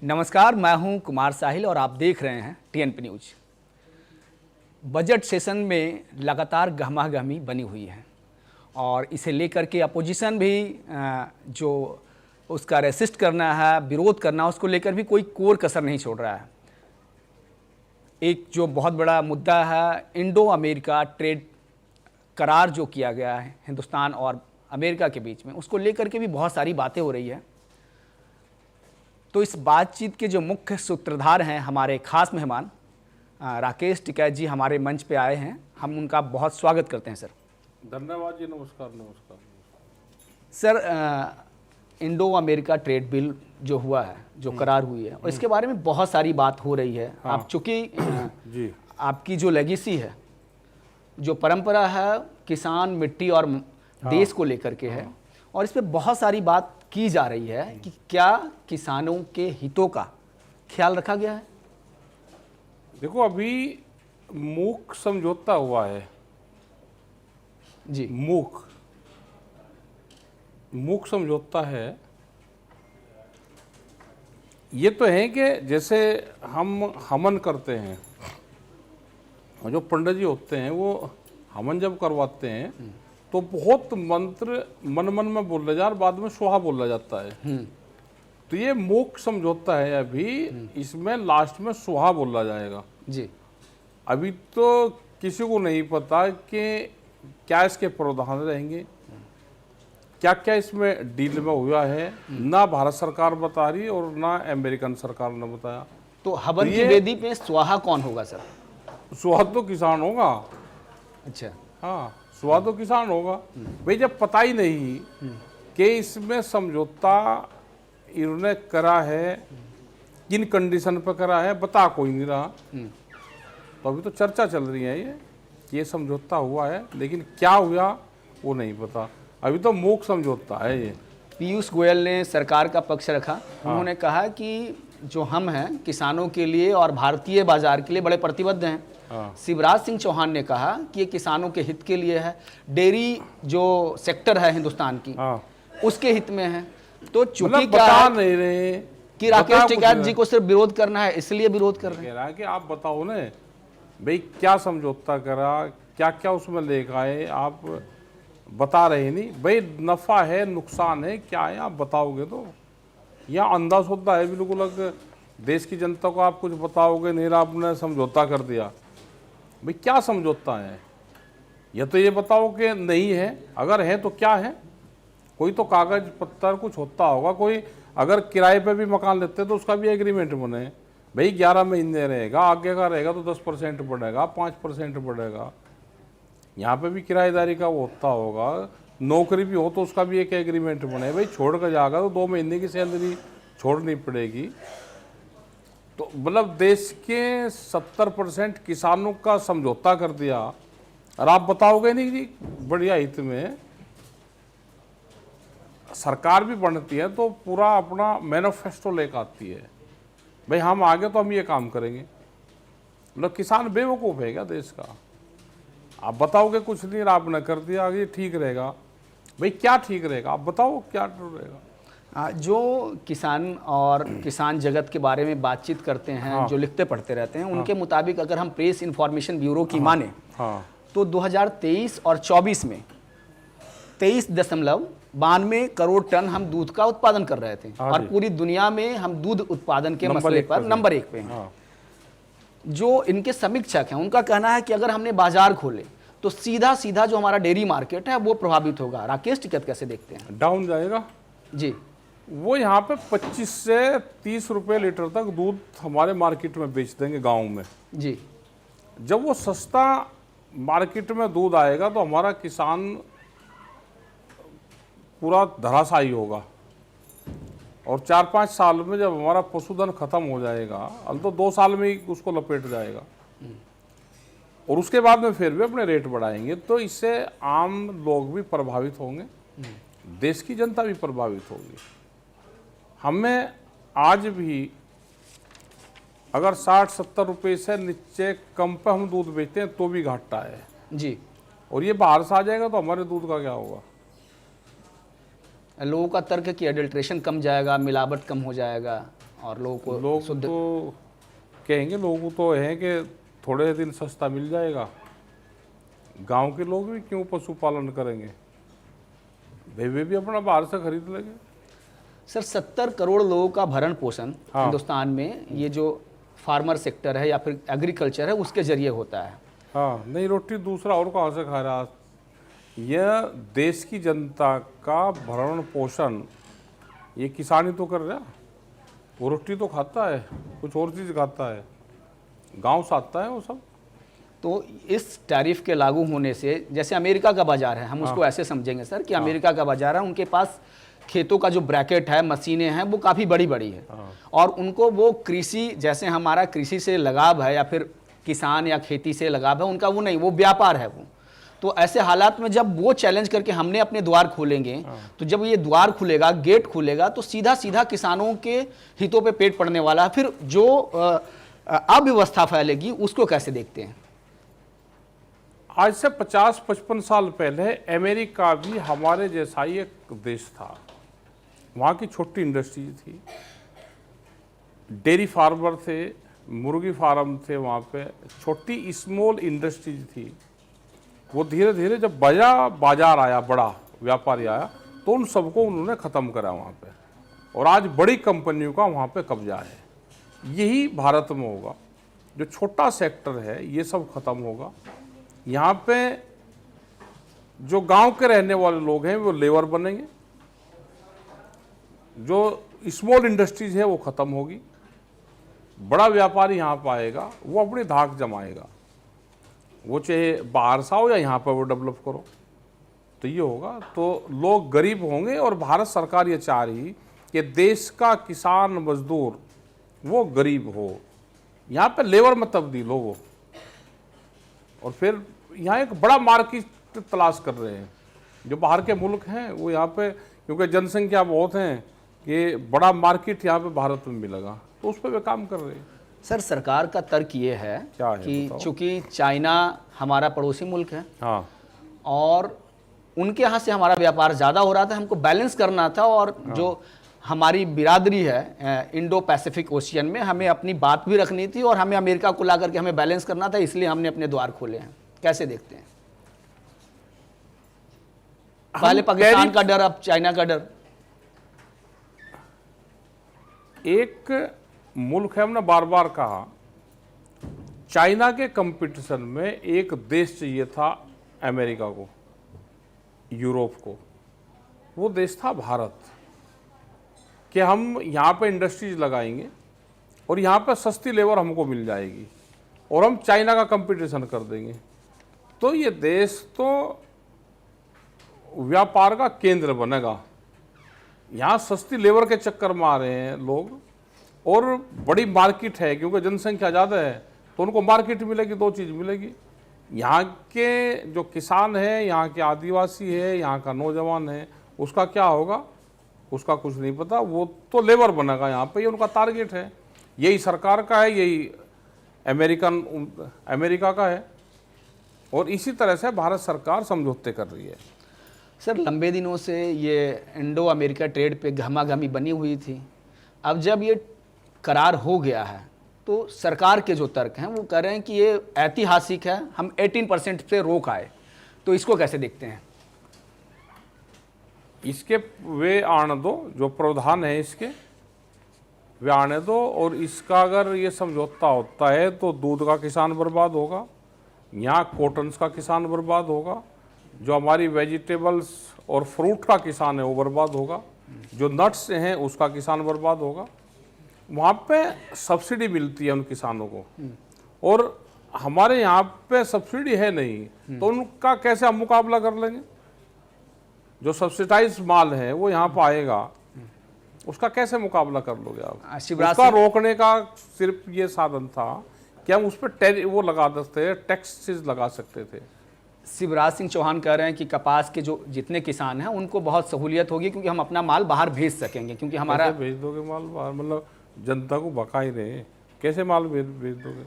नमस्कार, मैं हूं कुमार साहिल और आप देख रहे हैं टीएनपी न्यूज। बजट सेशन में लगातार गहमागहमी बनी हुई है और इसे लेकर के अपोजिशन भी जो उसका रेसिस्ट करना है, विरोध करना, उसको लेकर भी कोई कोर कसर नहीं छोड़ रहा है। एक जो बहुत बड़ा मुद्दा है, इंडो अमेरिका ट्रेड करार जो किया गया है हिंदुस्तान और अमेरिका के बीच में, उसको लेकर के भी बहुत सारी बातें हो रही है। तो इस बातचीत के जो मुख्य सूत्रधार हैं, हमारे खास मेहमान राकेश टिकैत जी हमारे मंच पे आए हैं। हम उनका बहुत स्वागत करते हैं सर। धन्यवाद जी। नमस्कार। नमस्कार sir, Indo America trade bill जो हुआ है, जो करार हुई है, और इसके बारे में बहुत सारी बात हो रही है। हाँ। आप चूँकि जी, आपकी जो लेगेसी है, जो परंपरा है, किसान, मिट्टी और देश को लेकर के है, और इस पे बहुत सारी बात की जा रही है कि क्या किसानों के हितों का ख्याल रखा गया है। देखो अभी मूक समझौता हुआ है जी। मूक समझौता है। ये तो है कि जैसे हम हवन करते हैं, और जो पंडित जी होते हैं वो हवन जब करवाते हैं तो बहुत मंत्र मन मन में बोला जा और बाद में सुहा बोला जाता है। तो ये मूक समझौता है। अभी इसमें लास्ट में सुहा बोला जाएगा जी। अभी तो किसी को नहीं पता कि क्या इसके प्रावधान रहेंगे, क्या क्या इसमें डील में हुआ है। ना भारत सरकार बता रही और ना अमेरिकन सरकार ने बताया। तो हवन की वेदी पे स्वाहा कौन होगा सर? सुहा तो किसान होगा। अच्छा। हाँ, सुहा तो किसान होगा भाई। जब पता ही नहीं कि इसमें समझौता इन्होंने करा है, किन कंडीशन पर करा है, बता कोई नहीं रहा। तो अभी तो चर्चा चल रही है ये समझौता हुआ है, लेकिन क्या हुआ वो नहीं पता। अभी तो मूक समझौता है ये। पीयूष गोयल ने सरकार का पक्ष रखा। उन्होंने कहा कि जो हम हैं किसानों के लिए और भारतीय बाजार के लिए बड़े प्रतिबद्ध हैं। शिवराज सिंह चौहान ने कहा कि ये किसानों के हित के लिए है, डेयरी जो सेक्टर है हिंदुस्तान की उसके हित में है। तो चूंकि क्या बता नहीं रहे कि राकेश टिकैत जी को सिर्फ विरोध करना है, इसलिए विरोध कर रहे हैं। कह रहा है कि आप बताओ ना भाई क्या समझौता करा, क्या क्या उसमें लेकर आए, आप बता रहे नहीं भाई। नफा है, नुकसान है, क्या है आप बताओगे तो। यहाँ अंदाज होता है बिल्कुल। अगर देश की जनता को आप कुछ बताओगे नहीं, आपने समझौता कर दिया, भाई क्या समझौता है। या तो ये बताओ कि नहीं है, अगर है तो क्या है। कोई तो कागज पत्तर कुछ होता होगा। कोई अगर किराए पे भी मकान लेते तो उसका भी एग्रीमेंट बने भाई। 11 महीने रहेगा, आगे का रहेगा तो 10% बढ़ेगा, 5% बढ़ेगा। यहाँ पे भी किराएदारी का वो होता होगा। नौकरी भी हो तो उसका भी एक एग्रीमेंट बने भाई। छोड़ कर जाएगा तो 2 महीने की सैलरी छोड़नी पड़ेगी। तो मतलब देश के 70% किसानों का समझौता कर दिया, और आप बताओगे नहीं जी बढ़िया हित में। सरकार भी बनती है तो पूरा अपना मैनिफेस्टो लेकर आती है भाई, हम आगे तो हम ये काम करेंगे। मतलब किसान बेवकूफ़ है क्या देश का? आप बताओगे कुछ नहीं, आपने कर दिया, ये ठीक रहेगा। भाई क्या ठीक रहेगा आप बताओ, क्या रहेगा? जो किसान और किसान जगत के बारे में बातचीत करते हैं, जो लिखते पढ़ते रहते हैं, उनके मुताबिक अगर हम प्रेस इंफॉर्मेशन ब्यूरो की माने तो 2023 और 24 में 23.92 करोड़ टन हम दूध का उत्पादन कर रहे थे, और पूरी दुनिया में हम दूध उत्पादन के मसले पर नंबर 1 पे हैं। जो इनके समीक्षक हैं उनका कहना है कि अगर हमने बाजार खोले तो सीधा सीधा जो हमारा डेयरी मार्केट है वो प्रभावित होगा। राकेश टिकैत कैसे देखते हैं? डाउन जाएगा जी। वो यहाँ पे 25 से 30 रुपए लीटर तक दूध हमारे मार्केट में बेच देंगे गांव में जी। जब वो सस्ता मार्केट में दूध आएगा तो हमारा किसान पूरा धराशायी होगा। और 4-5 साल में जब हमारा पशुधन खत्म हो जाएगा, अब तो 2 साल में ही उसको लपेट जाएगा, और उसके बाद में फिर भी अपने रेट बढ़ाएंगे। तो इससे आम लोग भी प्रभावित होंगे, देश की जनता भी प्रभावित होगी। हमें आज भी अगर 60-70 रुपये से नीचे कम पे हम दूध बेचते हैं तो भी घाटा है जी। और ये बाहर से आ जाएगा तो हमारे दूध का क्या होगा? लोगों का तर्क है कि एडल्ट्रेशन कम जाएगा, मिलावट कम हो जाएगा और लोगों को लोग शुद्ध तो कहेंगे, लोग तो हैं कि थोड़े दिन सस्ता मिल जाएगा। गांव के लोग भी क्यों पशुपालन करेंगे वे भी अपना बाहर से खरीद लेंगे। सर 70 करोड़ लोगों का भरण पोषण हाँ। हिंदुस्तान में ये जो फार्मर सेक्टर है या फिर एग्रीकल्चर है उसके जरिए होता है। हाँ, नहीं रोटी दूसरा और कहाँ से खा रहा। यह देश की जनता का भरण पोषण ये किसान ही तो कर रहा। वो रोटी तो खाता है, कुछ और चीज़ खाता है, गांव से आता है वो सब। तो इस टैरिफ के लागू होने से जैसे अमेरिका का बाजार है, हम उसको ऐसे समझेंगे सर कि अमेरिका का बाजार है, उनके पास खेतों का जो ब्रैकेट है, मशीनें हैं, वो काफ़ी बड़ी बड़ी है और उनको वो कृषि, जैसे हमारा कृषि से लगाव है या फिर किसान या खेती से लगाव है, उनका वो नहीं, वो व्यापार है वो। तो ऐसे हालात में जब वो चैलेंज करके हमने अपने द्वार खोलेंगे, तो जब ये द्वार खुलेगा, गेट खुलेगा, तो सीधा सीधा किसानों के हितों पे पेट पड़ने वाला है। फिर जो अव्यवस्था फैलेगी उसको कैसे देखते हैं? आज से 50-55 साल पहले अमेरिका भी हमारे जैसा ही एक देश था। वहाँ की छोटी इंडस्ट्री थी, डेयरी फार्मर थे, मुर्गी फार्म थे, वहाँ पे छोटी स्मॉल इंडस्ट्रीज थी। वो धीरे धीरे जब बाजार आया, बड़ा व्यापारी आया, तो उन सबको उन्होंने ख़त्म करा वहाँ पे, और आज बड़ी कंपनियों का वहाँ पे कब्जा है। यही भारत में होगा, जो छोटा सेक्टर है ये सब खत्म होगा। यहाँ पे जो गांव के रहने वाले लोग हैं वो लेबर बनेंगे, जो स्मॉल इंडस्ट्रीज है वो ख़त्म होगी, बड़ा व्यापारी यहाँ पर आएगा, वो अपनी धाक जमाएगा, वो चाहे बाहर से आओ या यहाँ पर वो डेवलप करो। तो ये होगा, तो लोग गरीब होंगे। और भारत सरकार ये चाह रही कि देश का किसान मजदूर वो गरीब हो, यहाँ पे लेबर में तब्दील हो, और फिर यहाँ एक बड़ा मार्केट तलाश कर रहे हैं। जो बाहर के मुल्क हैं वो यहाँ पे, क्योंकि जनसंख्या बहुत है, कि बड़ा मार्केट यहाँ पे भारत में मिलेगा, तो उस पर वे काम कर रहे हैं। सर सरकार का तर्क ये है कि चूंकि चाइना हमारा पड़ोसी मुल्क है, हाँ, और उनके यहाँ से हमारा व्यापार ज़्यादा हो रहा था, हमको बैलेंस करना था, और जो हमारी बिरादरी है इंडो पैसिफिक ओशियन में, हमें अपनी बात भी रखनी थी और हमें अमेरिका को ला करके हमें बैलेंस करना था, इसलिए हमने अपने द्वार खोले हैं। कैसे देखते हैं? पहले पाकिस्तान का डर, अब चाइना का डर। एक मुल्क है, हमने बार बार कहा, चाइना के कंपटीशन में एक देश चाहिए था अमेरिका को, यूरोप को, वो देश था भारत। कि हम यहाँ पे इंडस्ट्रीज लगाएंगे और यहाँ पे सस्ती लेबर हमको मिल जाएगी और हम चाइना का कंपटीशन कर देंगे। तो ये देश तो व्यापार का केंद्र बनेगा। यहाँ सस्ती लेबर के चक्कर में आ रहे हैं लोग, और बड़ी मार्केट है, क्योंकि जनसंख्या ज़्यादा है, तो उनको मार्केट मिलेगी, दो चीज़ मिलेगी। यहाँ के जो किसान है, यहाँ के आदिवासी है, यहाँ का नौजवान है, उसका क्या होगा उसका कुछ नहीं पता, वो तो लेबर बनेगा यहाँ पे, ये उनका टारगेट है। यही सरकार का है, यही अमेरिका का है, और इसी तरह से भारत सरकार समझौते कर रही है। सर लंबे दिनों से ये इंडो अमेरिका ट्रेड पे गहमागहमी बनी हुई थी। अब जब ये करार हो गया है, तो सरकार के जो तर्क हैं वो कह रहे हैं कि ये ऐतिहासिक है, हम 18% से रोक आए। तो इसको कैसे देखते हैं? इसके वे आने दो, जो प्रावधान है इसके वे आने दो, और इसका अगर ये समझौता होता है तो दूध का किसान बर्बाद होगा, यहाँ कॉटन्स का किसान बर्बाद होगा, जो हमारी वेजिटेबल्स और फ्रूट का किसान है वो बर्बाद होगा, जो नट्स हैं उसका किसान बर्बाद होगा। वहाँ पे सब्सिडी मिलती है उन किसानों को, और हमारे यहाँ पे सब्सिडी है नहीं, तो उनका कैसे हम मुकाबला कर लेंगे? जो सब्सिडाइज माल है वो यहाँ पर आएगा, उसका कैसे मुकाबला कर लोगे आप? उसका रोकने का सिर्फ ये साधन था कि हम उस पर वो लगा सकते, टैक्सेस लगा सकते थे। शिवराज सिंह चौहान कह रहे हैं कि कपास के जो जितने किसान हैं उनको बहुत सहूलियत होगी, क्योंकि हम अपना माल बाहर भेज सकेंगे, क्योंकि हमारा भेज दोगे माल बाहर? मतलब जनता को बका ही रहे, कैसे माल भेज दोगे?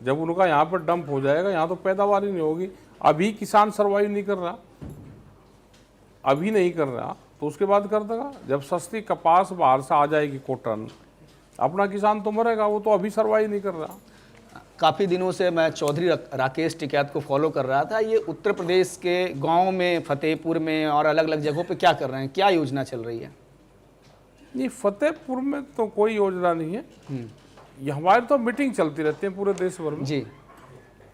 जब उनका यहाँ पर डंप हो जाएगा, यहाँ तो पैदावार ही नहीं होगी। अभी किसान सर्वाइव नहीं कर रहा, अभी नहीं कर रहा, तो उसके बाद कर देगा। जब सस्ती कपास बाहर से आ जाएगी, कॉटन, अपना किसान तो मरेगा, वो तो अभी सर्वाइव नहीं कर रहा। काफ़ी दिनों से मैं चौधरी राकेश टिकैत को फॉलो कर रहा था। ये उत्तर प्रदेश के गांव में, फतेहपुर में और अलग अलग जगहों पे क्या कर रहे हैं, क्या योजना चल रही है? नहीं, फतेहपुर में तो कोई योजना नहीं है। ये हमारी तो मीटिंग चलती रहती है पूरे देश भर में जी।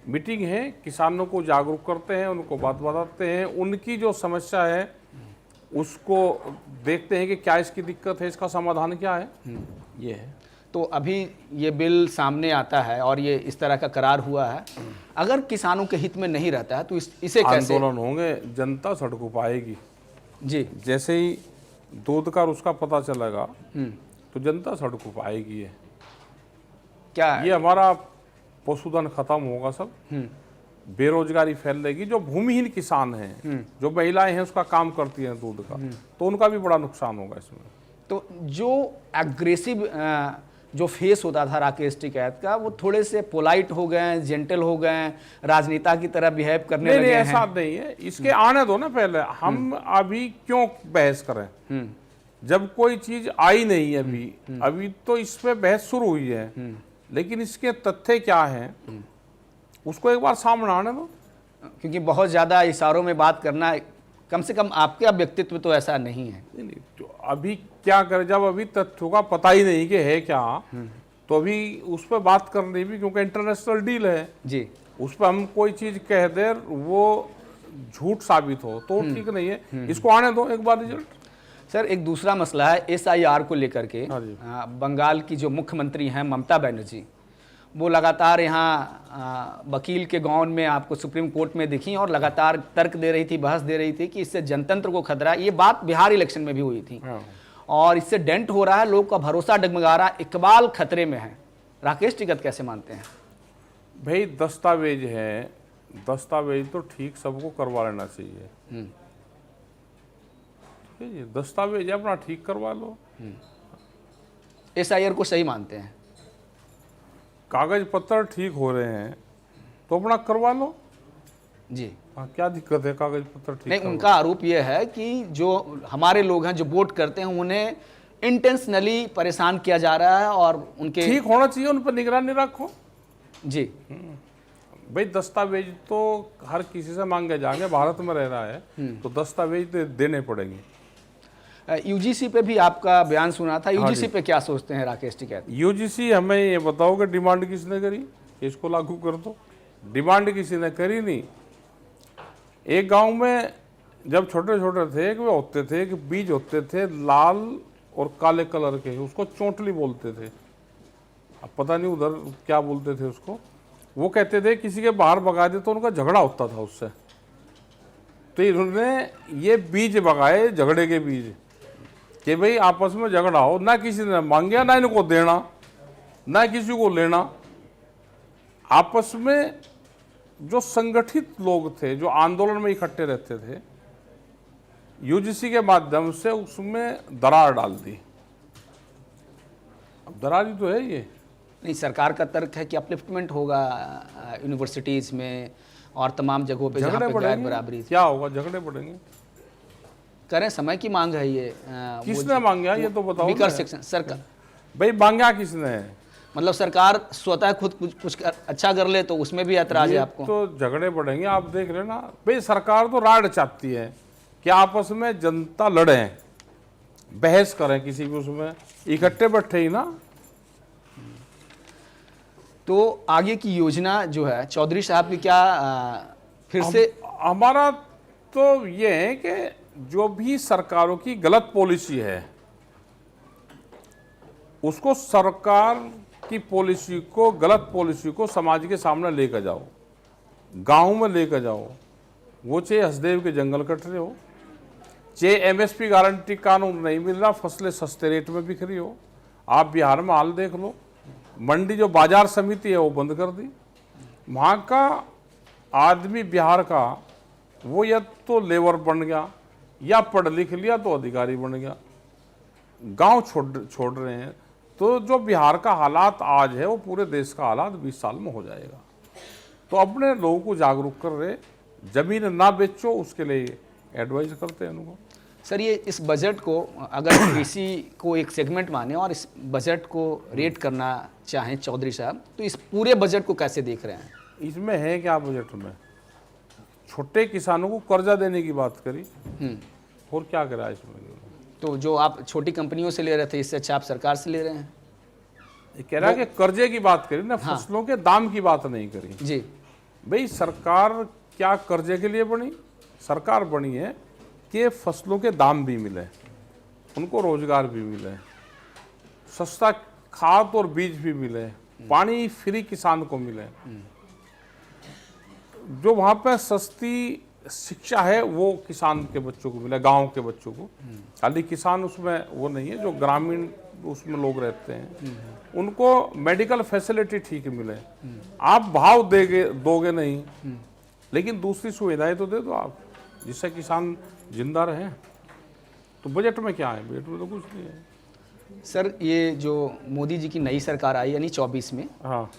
मीटिंग है, किसानों को जागरूक करते हैं, उनको बात बताते हैं, उनकी जो समस्या है उसको देखते हैं कि क्या इसकी दिक्कत है, इसका समाधान क्या है, ये है। तो अभी ये बिल सामने आता है और ये इस तरह का करार हुआ है, अगर किसानों के हित में नहीं रहता है तो इसे कैसे? आंदोलन होंगे, जनता सड़कों पर आएगी। जी। जैसे ही दूध का उसका पता चलेगा तो जनता सड़कों पर आएगी। है क्या ये हमारा पशुधन खत्म होगा, सब बेरोजगारी फैलेगी। जो भूमिहीन किसान हैं, जो महिलाएं हैं उसका काम करती हैं दूध का, तो उनका भी बड़ा नुकसान होगा इसमें। तो जो एग्रेसिव जो फेस होता था राकेश टिकैत का, वो थोड़े से पोलाइट हो गए हैं, जेंटल हो गए हैं, राजनेता की तरह बिहेव करने नहीं, लगे हैं। ऐसा नहीं है। इसके आने दो ना, पहले हम अभी क्यों बहस करें? जब कोई चीज आई नहीं है अभी तो इस पे बहस शुरू हुई है, लेकिन इसके तथ्य क्या हैं उसको एक बार सामने आने दो। क्योंकि बहुत ज़्यादा इशारों में बात करना, कम से कम आपका व्यक्तित्व तो ऐसा नहीं है। नहीं, तो अभी क्या करें जब अभी तथ्यों का पता ही नहीं कि है क्या, तो अभी उस पर बात करनी भी, क्योंकि इंटरनेशनल डील है जी, उस पर हम कोई चीज कह दे वो झूठ साबित हो तो ठीक नहीं है। इसको आने दो एक बार रिजल्ट। सर, एक दूसरा मसला है SIR को लेकर के। बंगाल की जो मुख्यमंत्री हैं ममता बनर्जी, वो लगातार यहाँ वकील के गाउन में आपको सुप्रीम कोर्ट में दिखी और लगातार तर्क दे रही थी, बहस दे रही थी कि इससे जनतंत्र को खतरा है। ये बात बिहार इलेक्शन में भी हुई थी और इससे डेंट हो रहा है, लोग का भरोसा डगमगा रहा है, इकबाल खतरे में है। राकेश टिकैत कैसे मानते हैं? भाई दस्तावेज है, दस्तावेज तो ठीक सबको करवा लेना चाहिए। ये दस्तावेज अपना ठीक करवा लो। SIR को सही मानते हैं? कागज पत्र ठीक हो रहे हैं तो अपना करवा लो जी। हाँ, क्या दिक्कत है कागज पत्र ठीक? नहीं, उनका आरोप यह है कि जो हमारे लोग हैं जो वोट करते हैं उन्हें इंटेंशनली परेशान किया जा रहा है और उनके ठीक होना चाहिए, उन पर निगरानी रखो जी। भाई दस्तावेज तो हर किसी से मांगे जाएंगे, भारत में रह रहा है तो दस्तावेज देने पड़ेंगे। UGC पे भी आपका बयान सुना था। UGC पे क्या सोचते हैं राकेश टिकैत? UGC हमें ये बताओ कि डिमांड किसने करी, इसको लागू कर दो। डिमांड किसी ने करी नहीं। एक गांव में जब छोटे छोटे थे कि वे होते थे कि बीज होते थे लाल और काले कलर के, उसको चोंटली बोलते थे। अब पता नहीं उधर क्या बोलते थे उसको। वो कहते थे किसी के बाहर भगा दे तो उनका झगड़ा होता था उससे, तो इन्होंने ये बीज भगाए, झगड़े के बीज, कि भाई आपस में झगड़ा हो, ना किसी ने मांगा ना इनको देना ना किसी को लेना। आपस में जो संगठित लोग थे, जो आंदोलन में इकट्ठे रहते थे, UGC के माध्यम से उसमें दरार डाल दी। अब दरार ही तो है ये। नहीं, सरकार का तर्क है कि अपलिफ्टमेंट होगा यूनिवर्सिटीज में और तमाम जगहों पे जहाँ पे जायज बराबरी। क्या होगा? झगड़े बढ़ेंगे। करें, समय की मांग है ये। किसने मांगा ये तो बताओ। वीकर सेक्शन सरकार। भाई मांगा किसने है? मतलब सरकार स्वतः खुद कुछ अच्छा कर ले तो उसमें भी ऐतराज है आपको? तो झगड़े बढ़ेंगे, आप देख लेना। भाई सरकार तो राड चाहती है कि आपस में जनता लड़े, बहस करें, किसी भी उसमें इकट्ठे बैठे ही ना। तो आगे की योजना जो है चौधरी साहब की क्या फिर से? हमारा तो ये है कि जो भी सरकारों की गलत पॉलिसी है उसको, सरकार की पॉलिसी को, गलत पॉलिसी को समाज के सामने लेकर जाओ, गांव में लेकर जाओ। वो चाहे हसदेव के जंगल कट रहे हो, चाहे MSP गारंटी कानून नहीं मिल रहा, फसलें सस्ते रेट में बिक रही हो। आप बिहार में हाल देख लो, मंडी जो बाजार समिति है वो बंद कर दी। वहाँ का आदमी बिहार का वो या तो लेबर बन गया या पढ़ लिख लिया तो अधिकारी बन गया, गांव छोड़ रहे हैं। तो जो बिहार का हालात आज है वो पूरे देश का हालात 20 साल में हो जाएगा। तो अपने लोगों को जागरूक कर रहे, जमीन ना बेचो उसके लिए एडवाइस करते हैं उनको। सर ये इस बजट को अगर कृषि को एक सेगमेंट माने और इस बजट को रेट करना चाहें चौधरी साहब, तो इस पूरे बजट को कैसे देख रहे हैं? इसमें है क्या बजट में? छोटे किसानों को कर्जा देने की बात करी, और क्या करा इसमें? तो जो आप छोटी कंपनियों से ले रहे थे, इससे अच्छा आप सरकार से ले रहे हैं। ये कह रहा है कि कर्जे की बात करी ना, फसलों के दाम की बात नहीं करी। जी भाई सरकार क्या कर्जे के लिए बनी? सरकार बनी है कि फसलों के दाम भी मिले, उनको रोजगार भी मिले, सस्ता खाद और बीज भी मिले, पानी फ्री किसान को मिले, जो वहाँ पे सस्ती शिक्षा है वो किसान के बच्चों को मिले, गांव के बच्चों को। खाली किसान उसमें वो नहीं है, जो ग्रामीण उसमें लोग रहते हैं उनको मेडिकल फैसिलिटी ठीक मिले। आप भाव दोगे नहीं, लेकिन दूसरी सुविधाएं तो दे दो आप, जिससे किसान जिंदा रहे। तो बजट में क्या है? बजट में तो कुछ नहीं है। सर ये जो मोदी जी की नई सरकार आई यानी 24 में, हाँ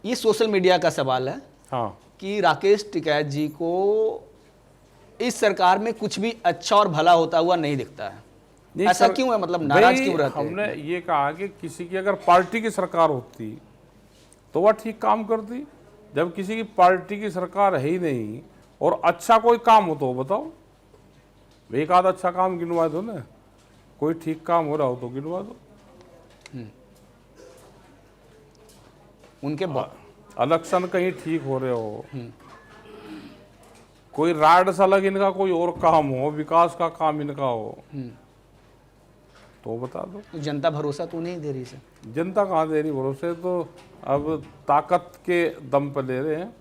ये सोशल मीडिया का सवाल है हाँ कि राकेश टिकैत जी को इस सरकार में कुछ भी अच्छा और भला होता हुआ नहीं दिखता है। नहीं ऐसा सर, क्यों है? मतलब नाराज भाई क्यों रहते हैं? हमने ये कहा कि किसी की अगर पार्टी की सरकार होती तो वह ठीक काम करती। जब किसी की पार्टी की सरकार है ही नहीं और अच्छा कोई काम हो तो बताओ, एक आध अच्छा काम गिनवा दो ना, कोई ठीक काम हो रहा हो तो गिनवा दो। उनके इलेक्शन कहीं ठीक हो रहे हो, कोई राड सा लग इनका कोई और काम हो, विकास का काम इनका हो, तो बता दो। तो जनता भरोसा तो नहीं दे रही सर। जनता कहाँ दे रही भरोसे? तो अब ताकत के दम पर ले रहे हैं।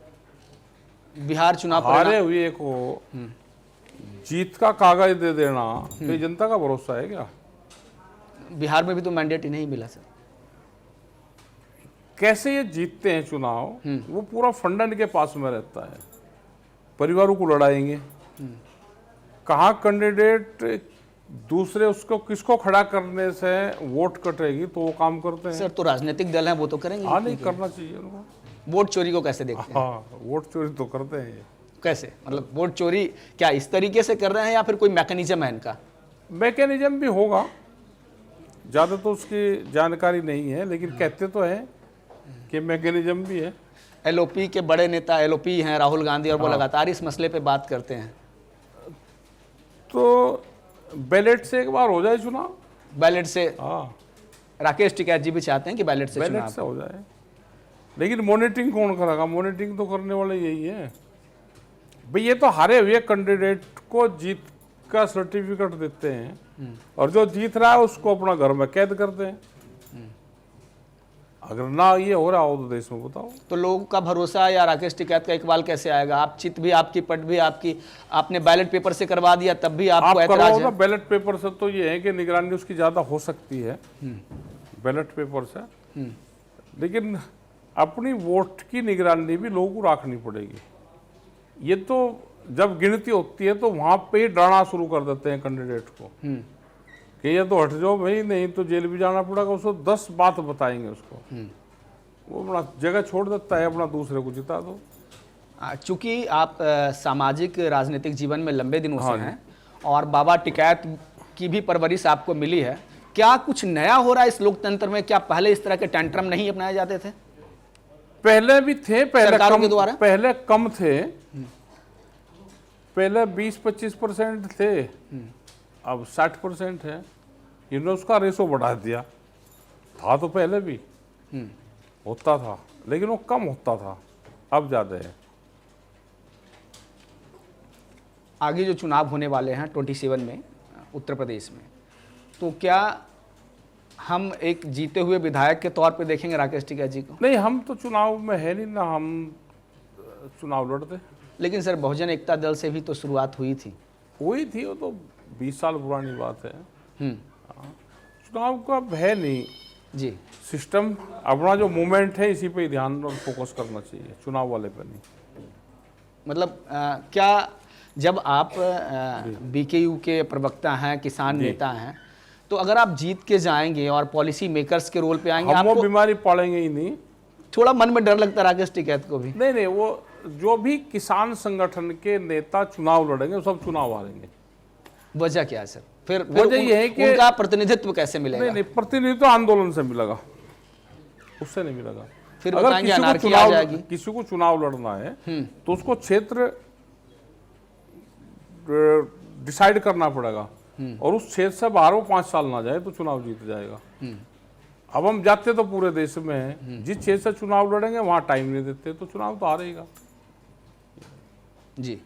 बिहार चुनाव हारे हुए को जीत का कागज दे देना तो जनता का भरोसा है क्या? बिहार में भी तो मैंडेट ही नहीं मिला सर। कैसे ये जीतते हैं चुनाव? वो पूरा फंड के पास में रहता है, परिवारों को लड़ाएंगे। कहाँ कैंडिडेट दूसरे उसको किसको खड़ा करने से वोट कटेगी तो वो काम करते हैं। सर तो राजनीतिक दल हैं, वो तो करेंगे। हाँ नहीं करना चाहिए उनको। वोट चोरी को कैसे देखते हैं? हाँ वोट चोरी तो करते हैं ये। कैसे? मतलब वोट चोरी क्या इस तरीके से कर रहे हैं या फिर कोई मैकेनिज्म है इनका? मैकेनिज्म भी होगा, ज़्यादा तो उसकी जानकारी नहीं है, लेकिन कहते तो हैं कि मैकेनिज्म भी है। एलओपी के बड़े नेता एलओपी हैं राहुल गांधी, और वो लगातार इस मसले पे बात करते हैं। तो बैलेट से एक बार हो जाए चुनाव। बैलेट से? हाँ राकेश टिकैत जी भी चाहते हैं कि बैलेट से बैलेट चुनाव से हो जाए, लेकिन मॉनिटरिंग कौन करेगा? मॉनिटरिंग तो करने वाले यही है भाई। ये तो हारे हुए कैंडिडेट को जीत का सर्टिफिकेट देते हैं और जो जीत रहा है उसको अपना घर में कैद करते हैं। अगर ना ये हो रहा हो तो देश में बताओ। तो लोगों का भरोसा या राकेश टिकैत का इकबाल कैसे आएगा? आप चित भी आपकी, पट भी आपकी, आपने बैलेट पेपर से करवा दिया तब भी आपको आप ऐतराज करवाओ ना है। बैलेट पेपर से, तो ये है कि निगरानी उसकी ज़्यादा हो सकती है बैलेट पेपर से, लेकिन अपनी वोट की निगरानी भी लोगों को रखनी पड़ेगी। ये तो जब गिनती होती है तो वहाँ पे ही डराना शुरू कर देते हैं कैंडिडेट को कि ये तो हट जाओ भाई, नहीं तो जेल भी जाना पड़ेगा। उसको 10 बात बताएंगे उसको, वो अपना जगह छोड़ देता है, अपना दूसरे को जिता दो। चूंकि आप सामाजिक राजनीतिक जीवन में लंबे दिनों से हैं और बाबा टिकैत की भी परवरिश आपको मिली है, क्या कुछ नया हो रहा है इस लोकतंत्र में? क्या पहले इस तरह के टेंट्रम नहीं अपनाए जाते थे? पहले भी थे, सरकारों के द्वारा? पहले कम थे, पहले 20-25% थे, अब 60% है। इन्होंने उसका रेशो बढ़ा दिया। था तो पहले भी होता था, लेकिन वो कम होता था, अब ज़्यादा है। आगे जो चुनाव होने वाले हैं 27 में उत्तर प्रदेश में, तो क्या हम एक जीते हुए विधायक के तौर पे देखेंगे राकेश टिकैत जी को? नहीं, हम तो चुनाव में है नहीं ना, हम चुनाव लड़ते। लेकिन सर बहुजन एकता दल से भी तो शुरुआत हुई थी। हुई थी, वो तो 20 साल पुरानी बात है। चुनाव का अब है नहीं जी। सिस्टम, अपना जो मूवमेंट है इसी पे ध्यान और फोकस करना चाहिए, चुनाव वाले पे नहीं। मतलब क्या जब आप बीकेयू के प्रवक्ता हैं, किसान नेता हैं, तो अगर आप जीत के जाएंगे और पॉलिसी मेकर्स के रोल पे आएंगे, हम वो आपको बीमारी पालेंगे ही नहीं। थोड़ा मन में डर लगता है राकेश टिकैत को भी? नहीं, वो जो भी किसान संगठन के नेता चुनाव लड़ेंगे वो सब चुनाव हारेंगे। वजह क्या है सर? फिर वजह ये है कि उनका प्रतिनिधित्व कैसे मिलेगा? नहीं, प्रतिनिधित्व आंदोलन से मिलेगा, उससे नहीं मिलेगा। फिर अगर बताएंगे अनार्की आ जाएगी। किसी को चुनाव लड़ना है तो उसको क्षेत्र डिसाइड करना पड़ेगा, और उस क्षेत्र से बाहर वो 5 साल ना जाए तो चुनाव जीत जाएगा। अब हम जाते तो पूरे देश में हैं, जिस क्षेत्र से चुनाव लड़ेंगे वहां टाइम नहीं देते तो चुनाव तो हारेगा जी।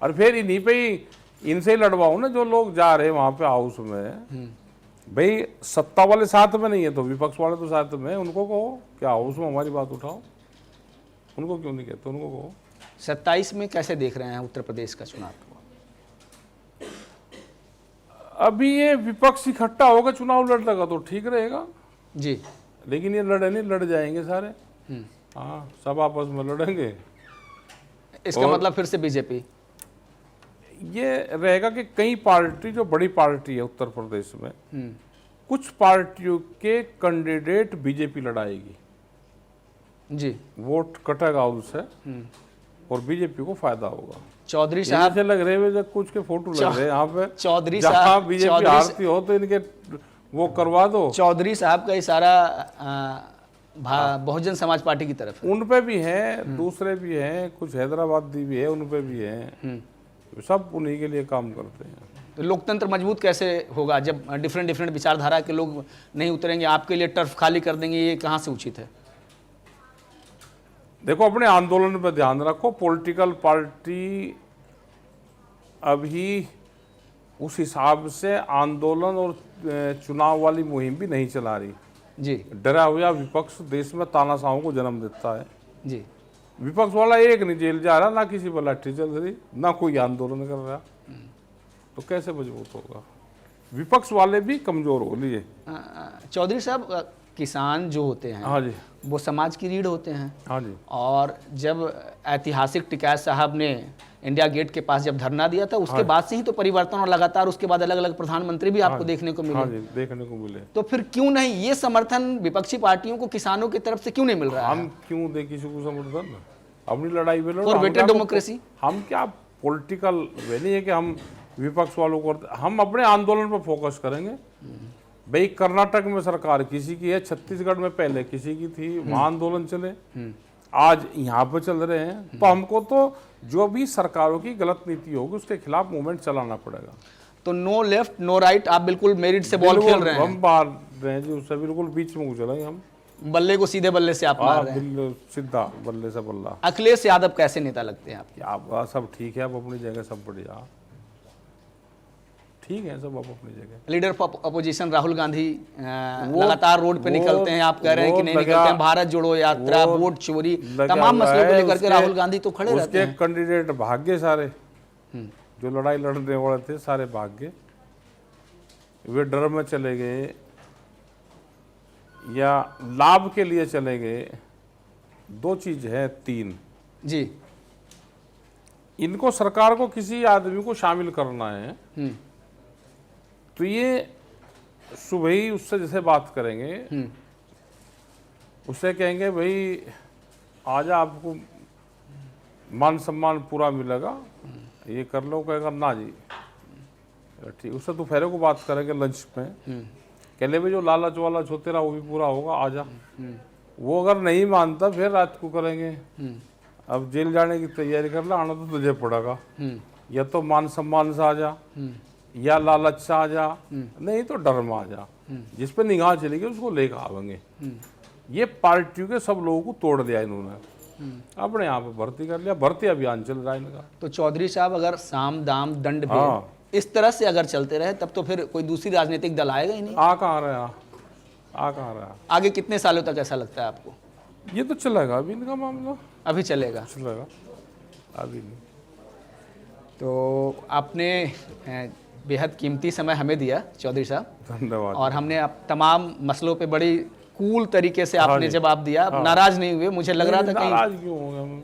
और फिर इन्हीं पे ही इनसे ही लड़वाओ ना, जो लोग जा रहे हैं वहां पे हाउस में। भाई सत्ता वाले साथ में नहीं है तो विपक्ष वाले तो साथ में, उनको कहो क्या हाउस में हमारी बात उठाओ, उनको क्यों नहीं कहते, उनको कहो। 27 में कैसे देख रहे हैं उत्तर प्रदेश का चुनाव को? अभी ये विपक्ष इकट्ठा होकर चुनाव लड़ लगा तो ठीक रहेगा जी, लेकिन ये लड़े नहीं, लड़ जाएंगे सारे। हाँ, सब आपस में लड़ेंगे। इसका मतलब फिर से बीजेपी? ये रहेगा कि कई पार्टी, जो बड़ी पार्टी है उत्तर प्रदेश में, कुछ पार्टियों के कैंडिडेट बीजेपी लड़ाएगी जी, वोट कटेगा उनसे और बीजेपी को फायदा होगा। चौधरी साहब से लग रहे हैं कुछ के फोटो लग रहे हैं यहाँ पे, चौधरी जहाँ साहब बीजेपी हारती हो तो इनके वो करवा दो। चौधरी साहब का इशारा बहुजन समाज पार्टी की तरफ है। उन पे भी है, दूसरे भी हैं, कुछ हैदराबादी भी है, उन पे भी है, सब उन्हीं के लिए काम करते हैं। तो लोकतंत्र मजबूत कैसे होगा जब डिफरेंट विचारधारा के लोग नहीं उतरेंगे, आपके लिए टर्फ खाली कर देंगे, ये कहाँ से उचित है? देखो, अपने आंदोलन पर ध्यान रखो। पॉलिटिकल पार्टी अभी उस हिसाब से आंदोलन और चुनाव वाली मुहिम भी नहीं चला रही जी। डरा हुआ विपक्ष देश में तानाशाहों को जन्म देता है जी। विपक्ष वाला एक नहीं जेल जा रहा, ना किसी पर लाठी चल रही, ना कोई आंदोलन कर रहा, तो कैसे मजबूत होगा? विपक्ष वाले भी कमजोर हो लिए। चौधरी साहब, किसान जो होते हैं, हाँ जी, वो समाज की रीढ़ होते हैं। हाँ जी। और जब ऐतिहासिक टिकैत साहब ने इंडिया गेट के पास जब धरना दिया था, उसके बाद से ही तो परिवर्तन, और लगातार उसके बाद अलग अलग प्रधानमंत्री भी आपको देखने को मिले। हाँ जी, देखने को मिले। तो फिर क्यों नहीं ये समर्थन विपक्षी पार्टियों को किसानों की तरफ से क्यों नहीं मिल रहा है? हम क्यों दे किसी को समर्थन? अपनी लड़ाई में लड़ो। और बेटे डेमोक्रेसी, हम क्या पॉलिटिकल वे नहीं है कि हम विपक्ष वालों को, हम अपने आंदोलन पर फोकस करेंगे। भाई कर्नाटक में सरकार किसी की है, छत्तीसगढ़ में पहले किसी की थी, वहां आंदोलन चले, आज यहाँ पे चल रहे हैं, तो हमको तो जो भी सरकारों की गलत नीति होगी उसके खिलाफ मूवमेंट चलाना पड़ेगा। तो नो लेफ्ट नो राइट, आप बिल्कुल मेरिट से बॉल खेल रहे हैं। हम बाहर रहे हैं जी, उससे बिल्कुल बीच में उछलेंगे हम, बल्ले को सीधे बल्ले से आप मार रहे हैं। सीधा बल्ले से बल्ला। अखिलेश यादव कैसे नेता लगते हैं आपके? आप सब ठीक है, आप अपनी जगह सब बढ़िया ठीक है, सब आप अपनी जगह। Leader of opposition Rahul Gandhi लगातार रोड पे निकलते हैं, आप कह रहे हैं कि नहीं निकलते हैं, भारत जोड़ो यात्रा, वोट चोरी, तमाम मसलों को लेकर के राहुल गांधी तो खड़े रहते हैं। उसके कैंडिडेट भाग्य सारे, जो लड़ाई लड़ने वाले थे सारे भाग्य, वे डर में चले गए या लाभ के लिए चले गए। दो चीज है, तीन जी। इनको सरकार को किसी आदमी को शामिल करना है तो ये सुबह ही उससे जैसे बात करेंगे, उससे कहेंगे भाई आजा, आपको मान सम्मान पूरा मिलेगा, ये कर लो, कहेगा ना जी ठीक। उससे दोपहर को बात करेंगे लंच में, कह ले भाई जो लालच वाला छो तेरा वो भी पूरा होगा, आजा। वो अगर नहीं मानता फिर रात को करेंगे, अब जेल जाने की तैयारी कर ला, आना तो तुझे पड़ेगा, या तो मान सम्मान से आ जा या लालच से आ जा, नहीं तो डर में आ जा, जिस पे निगाह चलेगी उसको लेकर आवेंगे। ये पार्टियों के सब लोगों को तोड़ दिया इन्होंने, अपने यहाँ पे भर्ती कर लिया, भर्ती अभियान चल रहा है इनका। तो चौधरी साहब, अगर साम दाम दंड भेद इस तरह से अगर चलते रहे तब तो फिर कोई दूसरी राजनीतिक दल आएगा ही नहीं। आ कहाँ रहा? आगे कितने सालों तक ऐसा लगता है आपको? ये तो चलेगा अभी, इनका मामला अभी चलेगा, अभी नहीं। तो आपने बेहद कीमती समय हमें दिया चौधरी साहब, धन्यवाद। और हमने आप तमाम मसलों पे बड़ी कूल तरीके से आपने जवाब दिया। नाराज नहीं हुए? मुझे लग रहा था कहीं नाराज क्यों होंगे हम,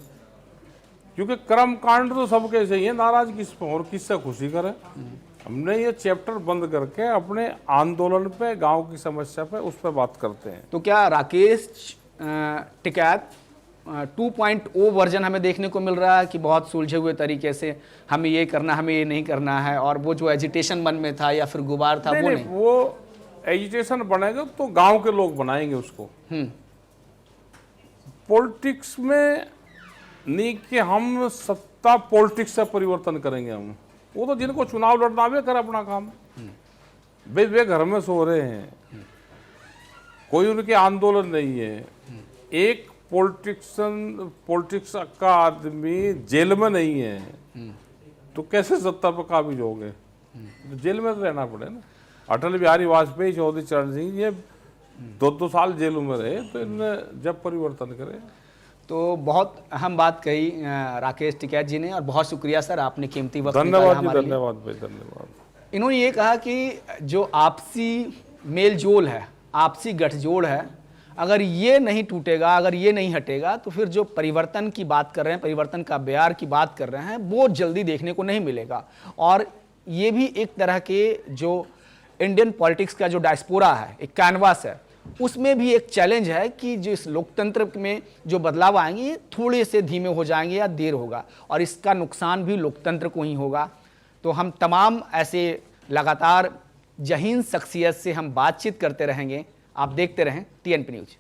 क्योंकि कर्म कांड तो सबके सही है, नाराज किस पे और किससे खुशी करें। हमने ये चैप्टर बंद करके अपने आंदोलन पे, गांव की समस्या पे, उस पर बात करते हैं। तो क्या राकेश टिकैत 2.0 वर्जन हमें देखने को मिल रहा है कि बहुत सुलझे हुए तरीके से हमें ये करना, हमें ये नहीं करना है, और वो जो एजिटेशन मन में था या फिर गुबार था वो नहीं। वो एजिटेशन बनेगा तो गांव के लोग बनाएंगे उसको। पॉलिटिक्स में नहीं कि हम सत्ता पॉलिटिक्स से परिवर्तन करेंगे हम, वो तो जिनको चुनाव लड़ना वे कर अपना काम। वे घर में सो रहे हैं, कोई उनके आंदोलन नहीं है। एक पॉलिटिक्स का आदमी जेल में नहीं है तो कैसे सत्ता पर काबिज हो गए? तो जेल में तो रहना पड़े ना। अटल बिहारी वाजपेयी, चौधरी चरण सिंह, ये 2-2 साल जेल में रहे, तो इनने जब परिवर्तन करे। तो बहुत अहम बात कही राकेश टिकैत जी ने, और बहुत शुक्रिया सर, आपने कीमती वक्त निकाला धन्यवाद जी, हमारे लिए। धन्यवाद भाई, धन्यवाद। इन्होंने ये कहा कि जो आपसी मेल जोल है, आपसी गठजोड़ है, अगर ये नहीं टूटेगा, अगर ये नहीं हटेगा, तो फिर जो परिवर्तन की बात कर रहे हैं, परिवर्तन का बयार की बात कर रहे हैं, वो जल्दी देखने को नहीं मिलेगा। और ये भी एक तरह के जो इंडियन पॉलिटिक्स का जो डायस्पोरा है, एक कैनवास है, उसमें भी एक चैलेंज है कि जो इस लोकतंत्र में जो बदलाव आएंगे ये थोड़े से धीमे हो जाएंगे या देर होगा, और इसका नुकसान भी लोकतंत्र को ही होगा। तो हम तमाम ऐसे लगातार जहीन शख्सियत से हम बातचीत करते रहेंगे। आप देखते रहें TNP न्यूज़।